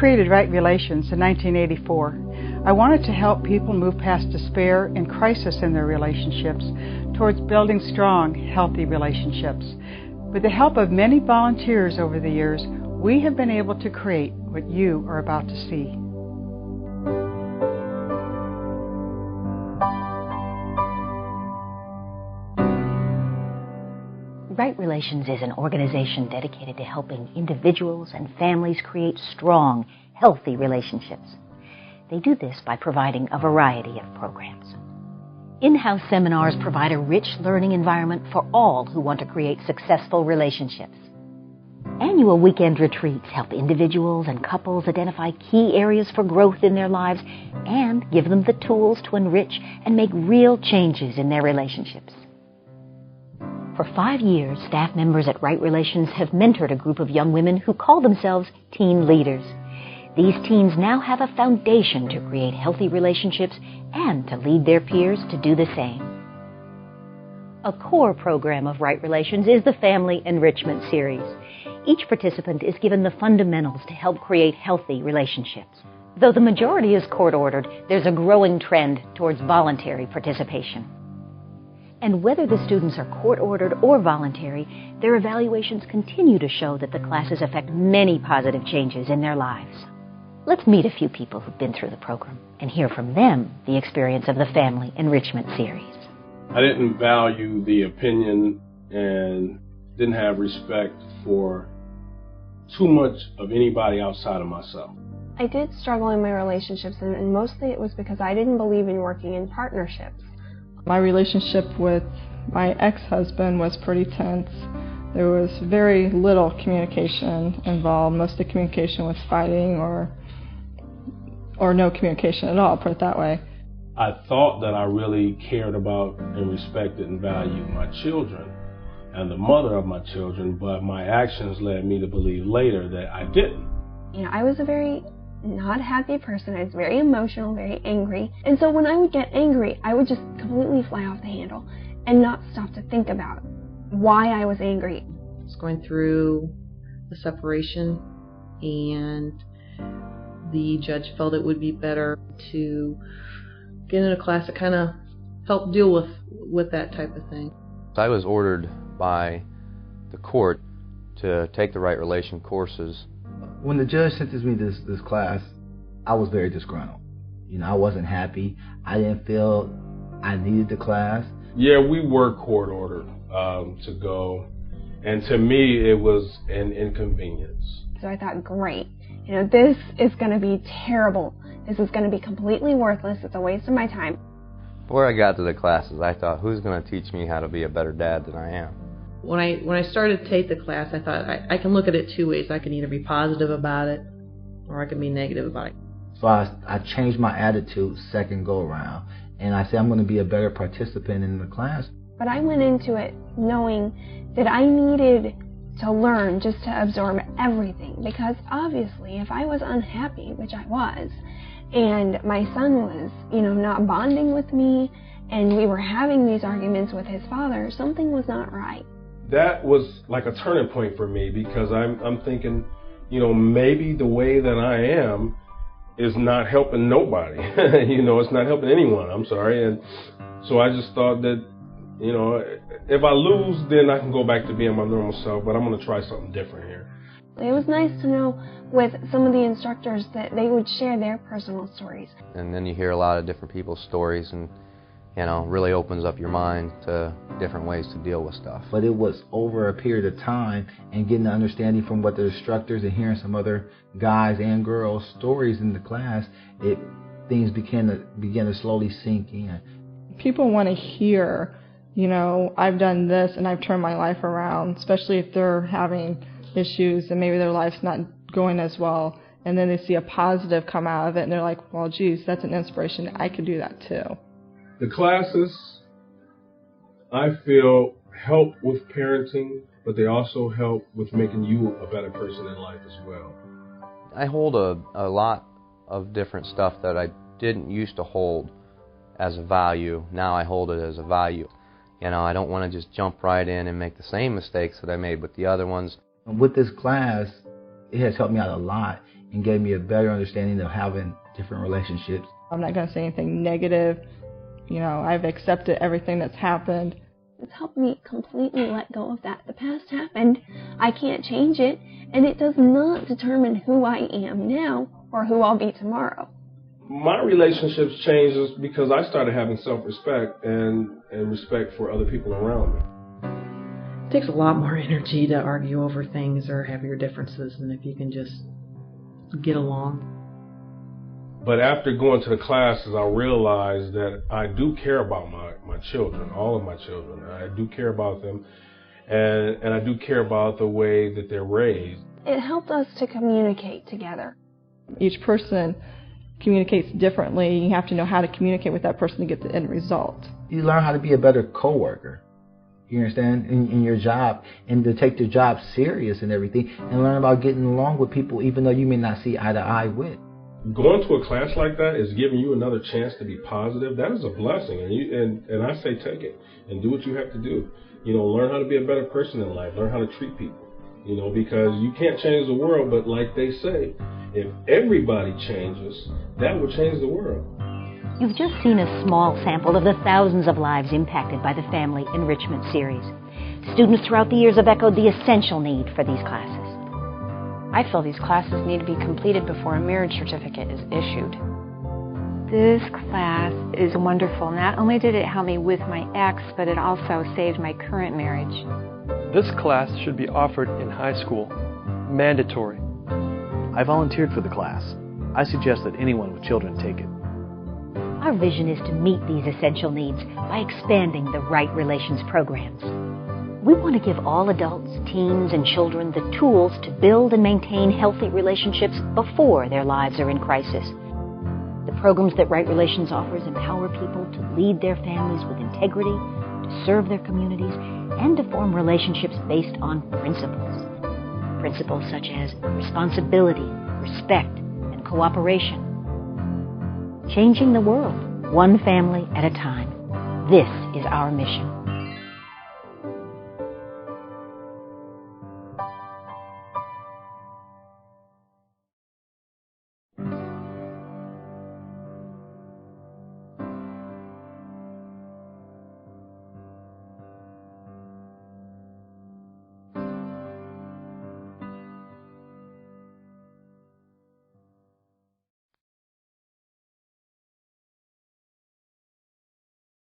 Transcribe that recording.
created Right Relations in 1984. I wanted to help people move past despair and crisis in their relationships towards building strong, healthy relationships. With the help of many volunteers over the years, we have been able to create what you are about to see. Right Relations is an organization dedicated to helping individuals and families create strong, healthy relationships. They do this by providing a variety of programs. In-house seminars provide a rich learning environment for all who want to create successful relationships. Annual weekend retreats help individuals and couples identify key areas for growth in their lives and give them the tools to enrich and make real changes in their relationships. For 5 years, staff members at Right Relations have mentored a group of young women who call themselves teen leaders. These teens now have a foundation to create healthy relationships and to lead their peers to do the same. A core program of Right Relations is the Family Enrichment Series. Each participant is given the fundamentals to help create healthy relationships. Though the majority is court-ordered, there's a growing trend towards voluntary participation. And whether the students are court-ordered or voluntary, their evaluations continue to show that the classes affect many positive changes in their lives. Let's meet a few people who've been through the program and hear from them the experience of the Family Enrichment Series. I didn't value the opinion and didn't have respect for too much of anybody outside of myself. I did struggle in my relationships, and mostly it was because I didn't believe in working in partnerships. My relationship with my ex-husband was pretty tense. There was very little communication involved. Most of the communication was fighting or no communication at all, put it that way. I thought that I really cared about and respected and valued my children and the mother of my children, but my actions led me to believe later that I didn't. You know, I was a very not happy person. I was very emotional, very angry. And so when I would get angry, I would just completely fly off the handle and not stop to think about why I was angry. I was going through a separation, and the judge felt it would be better to get in a class that kind of helped deal with that type of thing. I was ordered by the court to take the Right Relation courses. When the judge sentenced me to this class, I was very disgruntled. You know, I wasn't happy. I didn't feel I needed the class. Yeah, we were court ordered to go, and to me it was an inconvenience. So I thought, great, you know, this is going to be terrible. This is going to be completely worthless. It's a waste of my time. Before I got to the classes, I thought, who's going to teach me how to be a better dad than I am? When I started to take the class, I thought I can look at it two ways. I can either be positive about it or I can be negative about it. So I changed my attitude second go around, and I said I'm going to be a better participant in the class. But I went into it knowing that I needed to learn just to absorb everything, because obviously if I was unhappy, which I was, and my son was, you know, not bonding with me, and we were having these arguments with his father, something was not right. That was like a turning point for me, because I'm thinking, you know, maybe the way that I am is not helping nobody. You know, it's not helping anyone, I'm sorry. And so I just thought that, you know, if I lose, then I can go back to being my normal self, but I'm going to try something different here. It was nice to know with some of the instructors that they would share their personal stories. And then you hear a lot of different people's stories, and you know, really opens up your mind to different ways to deal with stuff. But it was over a period of time and getting the understanding from what the instructors and hearing some other guys and girls' stories in the class, things began to slowly sink in. People want to hear, you know, I've done this and I've turned my life around, especially if they're having issues and maybe their life's not going as well, and then they see a positive come out of it and they're like, well, geez, that's an inspiration. I could do that too. The classes, I feel, help with parenting, but they also help with making you a better person in life as well. I hold a lot of different stuff that I didn't used to hold as a value. Now I hold it as a value. You know, I don't want to just jump right in and make the same mistakes that I made with the other ones. With this class, it has helped me out a lot and gave me a better understanding of having different relationships. I'm not going to say anything negative. You know, I've accepted everything that's happened. It's helped me completely let go of that. The past happened. I can't change it, and it does not determine who I am now or who I'll be tomorrow. My relationships changed because I started having self-respect and respect for other people around me. It takes a lot more energy to argue over things or have your differences than if you can just get along. But after going to the classes, I realized that I do care about my children, all of my children. I do care about them, and I do care about the way that they're raised. It helped us to communicate together. Each person communicates differently. You have to know how to communicate with that person to get the end result. You learn how to be a better coworker. You understand, in your job, and to take your job serious and everything, and learn about getting along with people even though you may not see eye to eye with. Going to a class like that is giving you another chance to be positive. That is a blessing, and I say take it and do what you have to do. You know, learn how to be a better person in life. Learn how to treat people. You know, because you can't change the world, but like they say, if everybody changes, that will change the world. You've just seen a small sample of the thousands of lives impacted by the Family Enrichment Series. Students throughout the years have echoed the essential need for these classes. I feel these classes need to be completed before a marriage certificate is issued. This class is wonderful. Not only did it help me with my ex, but it also saved my current marriage. This class should be offered in high school. Mandatory. I volunteered for the class. I suggest that anyone with children take it. Our vision is to meet these essential needs by expanding the Right Relations programs. We want to give all adults, teens, and children the tools to build and maintain healthy relationships before their lives are in crisis. The programs that Right Relations offers empower people to lead their families with integrity, to serve their communities, and to form relationships based on principles. Principles such as responsibility, respect, and cooperation. Changing the world, one family at a time. This is our mission.